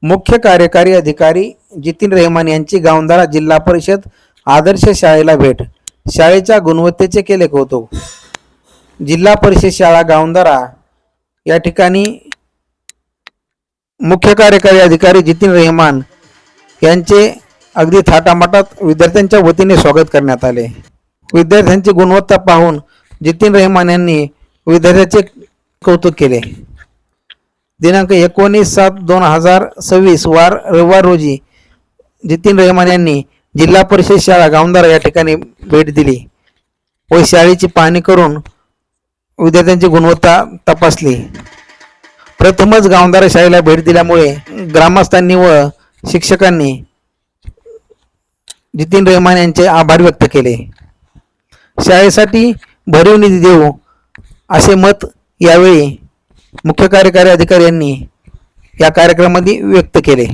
मुख्य कार्यकारी अधिकारी जितीन रहमान यांची गावंधारा जिल्हा परिषद आदर्श शाळेला भेट, शाळेच्या गुणवत्तेचे केले कौतुक। जिल्हा परिषद शाळा गावंधारा या ठिकाणी मुख्य कार्यकारी अधिकारी जितीन रहमान यांचे अगदी थाटामाटात विद्यार्थ्यांच्या वतीने स्वागत करण्यात आले। विद्यार्थ्यांची गुणवत्ता पाहून जितीन रहमान यांनी विद्यार्थ्यांचे कौतुक केले। दिनांक 19/7/2026 वार रविवार रोजी जितीन रहमान यांनी जिल्हा परिषद शाळा गावंधारा या ठिकाणी भेट दिली व शाळेची पाहणी करून विद्यार्थ्यांची गुणवत्ता तपासली। प्रथमच गावंधारा शाळेला भेट दिल्यामुळे ग्रामस्थांनी व शिक्षकांनी जितीन रहमान यांचे आभार व्यक्त केले। शाळेसाठी भरीव निधी देऊ असे मत यावेळी मुख्य कार्यकारी अधिकारी यांनी या कार्यक्रमामध्ये व्यक्त केले।